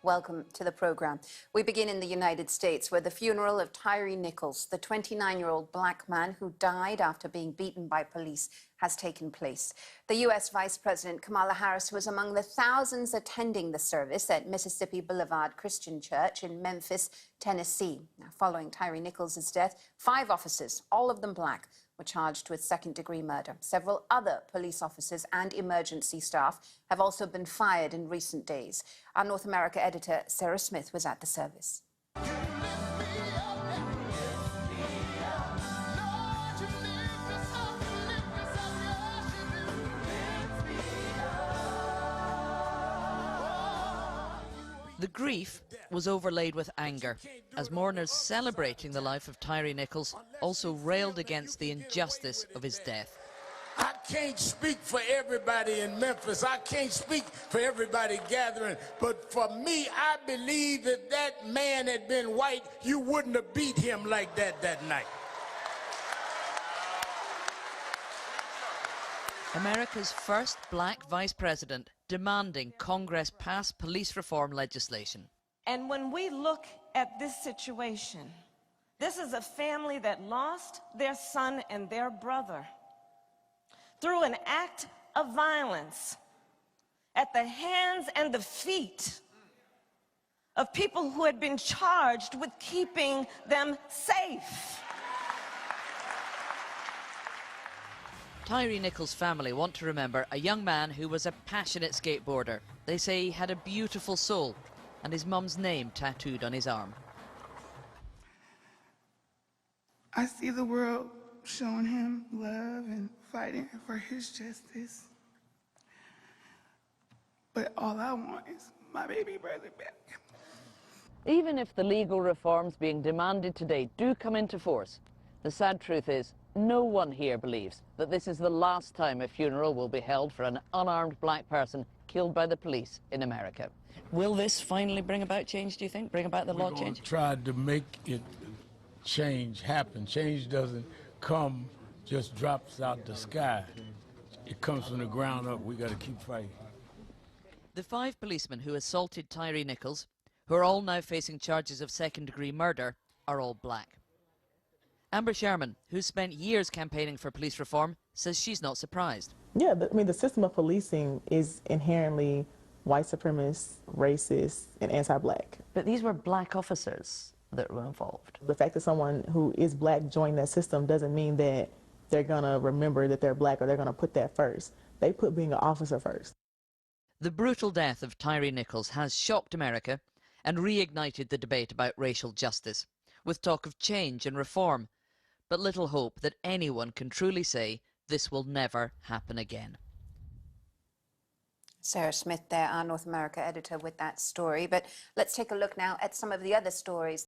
Welcome to the program. We begin in the United States, where the funeral of Tyre Nichols, the 29-year-old black man who died after being beaten by police, has taken place. The U.S. Vice President Kamala Harris was among the thousands attending the service at Mississippi Boulevard Christian Church in Memphis, Tennessee. Now, following Tyre Nichols' death, 5 officers, all of them black, were charged with second-degree murder. Several other police officers and emergency staff have also been fired in recent days. Our North America editor, Sarah Smith, was at the service. The grief was overlaid with anger, as mourners celebrating the life of Tyre Nichols also railed against the injustice of his death. I can't speak for everybody in Memphis. I can't speak for everybody gathering. But for me, I believe that that man had been white, you wouldn't have beat him like that night. America's first black vice president demanding Congress pass police reform legislation. And when we look at this situation, this is a family that lost their son and their brother through an act of violence at the hands and the feet of people who had been charged with keeping them safe. Tyre Nichols' family want to remember a young man who was a passionate skateboarder. They say he had a beautiful soul and his mum's name tattooed on his arm. I see the world showing him love and fighting for his justice. But all I want is my baby brother back. Even if the legal reforms being demanded today do come into force, the sad truth is no one here believes that this is the last time a funeral will be held for an unarmed black person killed by the police in America. Will this finally bring about change, do you think? Bring about the law change? We tried to make it change happen. Change doesn't come, just drops out the sky. It comes from the ground up. We got to keep fighting. The 5 policemen who assaulted Tyre Nichols, who are all now facing charges of second-degree murder, are all black. Amber Sherman, who's spent years campaigning for police reform, says she's not surprised. Yeah, I mean, the system of policing is inherently white supremacist, racist, and anti-black. But these were black officers that were involved. The fact that someone who is black joined that system doesn't mean that they're going to remember that they're black or they're going to put that first. They put being an officer first. The brutal death of Tyre Nichols has shocked America and reignited the debate about racial justice, with talk of change and reform, but little hope that anyone can truly say this will never happen again. Sarah Smith there, our North America editor, with that story. But let's take a look now at some of the other stories.